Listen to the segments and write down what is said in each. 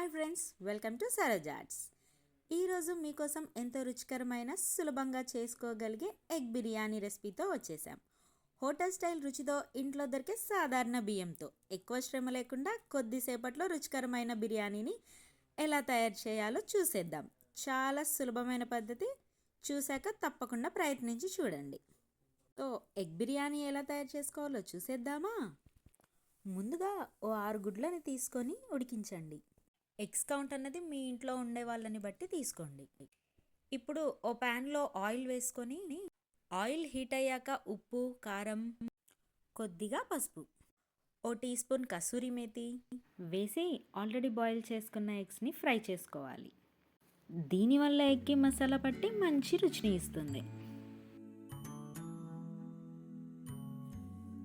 Hi friends, welcome to Saroj arts. ఈరోజు మీకోసం ఎంతో రుచికరమైన సులభంగా చేసుకోగలిగే ఎగ్ బిర్యానీ రెసిపీతో వచ్చేసాం. హోటల్ స్టైల్ రుచితో ఇంట్లో దొరికే సాధారణ బియ్యంతో ఎక్కువ శ్రమ లేకుండా కొద్దిసేపట్లో రుచికరమైన బిర్యానీని ఎలా తయారు చేయాలో చూసేద్దాం. చాలా సులభమైన పద్ధతి, చూశాక తప్పకుండా ప్రయత్నించి చూడండి. సో ఎగ్ బిర్యానీ ఎలా తయారు చేసుకోవాలో చూసేద్దామా? ముందుగా ఓ 6 గుడ్లని తీసుకొని ఉడికించండి. ఎగ్స్ కౌంట్ అన్నది మీ ఇంట్లో ఉండే వాళ్ళని బట్టి తీసుకోండి. ఇప్పుడు ఓ ప్యాన్లో ఆయిల్ వేసుకొని ఆయిల్ హీట్ అయ్యాక ఉప్పు, కారం, కొద్దిగా పసుపు, O T spoon kasuri methi వేసి ఆల్రెడీ బాయిల్ చేసుకున్న ఎగ్స్ని ఫ్రై చేసుకోవాలి. దీనివల్ల ఎగ్కి మసాలా పట్టి మంచి రుచిని ఇస్తుంది.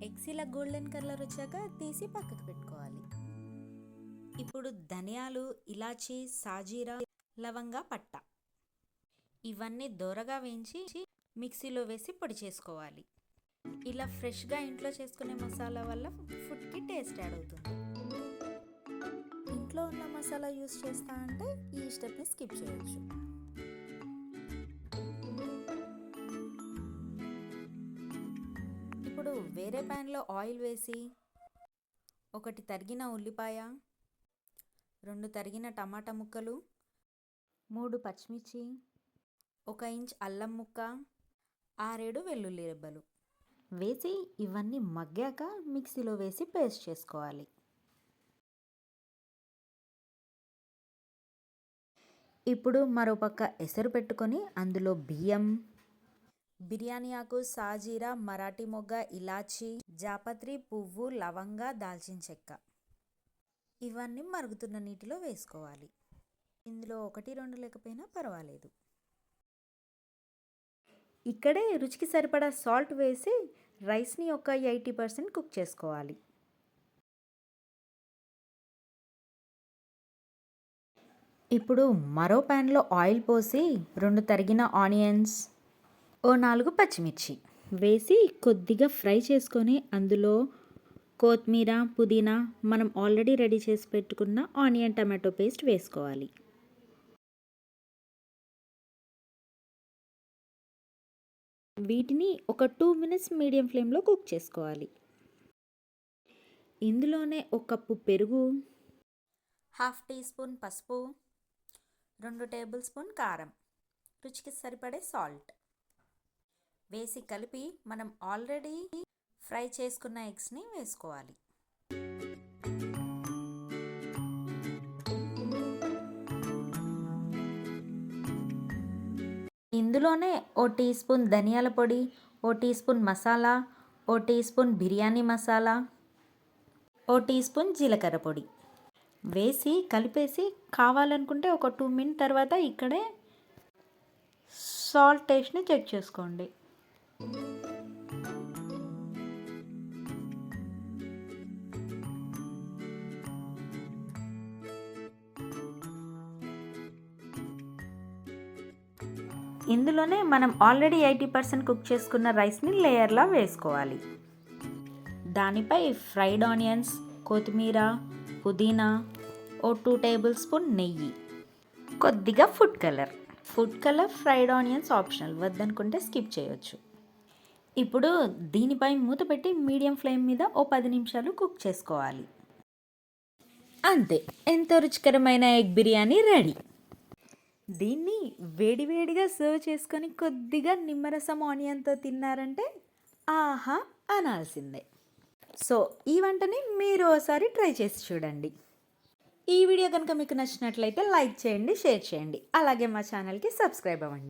ఎగ్స్ ఇలా గోల్డెన్ కలర్ వచ్చాక తీసి పక్కకు పెట్టుకోవాలి. ఇప్పుడు ధనియాలు, ఇలాచీ, సాజీరా, లవంగా, పట్ట ఇవన్నీ దోరగా వేయించి మిక్సీలో వేసి పొడి చేసుకోవాలి. ఇలా ఫ్రెష్గా ఇంట్లో చేసుకునే మసాలా వల్ల ఫుడ్కి టేస్ట్ యాడ్ అవుతుంది. ఇంట్లో ఉన్న మసాలా యూస్ చేస్తా అంటే ఈ స్టెప్ని స్కిప్ చేయొచ్చు. ఇప్పుడు వేరే ప్యాన్లో ఆయిల్ వేసి 1 తరిగిన ఉల్లిపాయ, 2 తరిగిన టమాటా ముక్కలు, 3 పచ్చిమిర్చి, 1 ఇంచ్ అల్లం ముక్క, 6-7 వెల్లుల్లి రెబ్బలు వేసి ఇవన్నీ మగ్గాక మిక్సీలో వేసి పేస్ట్ చేసుకోవాలి. ఇప్పుడు మరోపక్క ఎసరు పెట్టుకొని అందులో బియ్యం, బిర్యానీ ఆకు, సాజీరా, మరాఠీ మొగ్గ, ఇలాచీ, జాపత్రి, పువ్వు, లవంగా, దాల్చిన చెక్క ఇవన్నీ మరుగుతున్న నీటిలో వేసుకోవాలి. ఇందులో 1-2 లేకపోయినా పర్వాలేదు. ఇక్కడే రుచికి సరిపడా సాల్ట్ వేసి రైస్ని ఒక 80% కుక్ చేసుకోవాలి. ఇప్పుడు మరో ప్యాన్లో ఆయిల్ పోసి 2 తరిగిన ఆనియన్స్, ఓ 4 పచ్చిమిర్చి వేసి కొద్దిగా ఫ్రై చేసుకొని అందులో కొత్తిమీర, పుదీనా, మనం ఆల్రెడీ రెడీ చేసి పెట్టుకున్న ఆనియన్ టమాటో పేస్ట్ వేసుకోవాలి. వీటిని ఒక 2 మినిట్స్ మీడియం ఫ్లేమ్లో కుక్ చేసుకోవాలి. ఇందులోనే 1 కప్పు పెరుగు, 1/2 టీ స్పూన్ పసుపు, 2 టేబుల్ స్పూన్ కారం, రుచికి సరిపడే సాల్ట్ వేసి కలిపి మనం ఆల్రెడీ ఫ్రై చేసుకున్న ఎగ్స్ని వేసుకోవాలి. ఇందులోనే ఓ టీ స్పూన్ ధనియాల పొడి, O T spoon masala, O T spoon biryani masala, O T spoon జీలకర్ర పొడి వేసి కలిపేసి కావాలనుకుంటే ఒక 2 మినిట్ తర్వాత ఇక్కడే సాల్ట్ టేస్ట్ని చెక్ చేసుకోండి. ఇందులోనే మనం ఆల్రెడీ 80% కుక్ చేసుకున్న రైస్ని లేయర్లా వేసుకోవాలి. దానిపై ఫ్రైడ్ ఆనియన్స్, కొత్తిమీర, పుదీనా, ఓ 2 టేబుల్ స్పూన్ నెయ్యి, కొద్దిగా food colour. Fried onions optional, వద్దనుకుంటే స్కిప్ చేయొచ్చు. ఇప్పుడు దీనిపై మూత పెట్టి మీడియం ఫ్లేమ్ మీద ఓ 10 నిమిషాలు కుక్ చేసుకోవాలి. అంతే, ఎంతో రుచికరమైన ఎగ్ బిర్యానీ రెడీ. దీన్ని వేడివేడిగా సర్వ్ చేసుకొని కొద్దిగా నిమ్మరసం ఆనియన్తో తిన్నారంటే ఆహా అనాల్సిందే. సో ఈ వంటని మీరు ఒకసారి ట్రై చేసి చూడండి. ఈ వీడియో కనుక మీకు నచ్చినట్లయితే లైక్ చేయండి, షేర్ చేయండి, అలాగే మా ఛానల్కి సబ్స్క్రైబ్ అవ్వండి.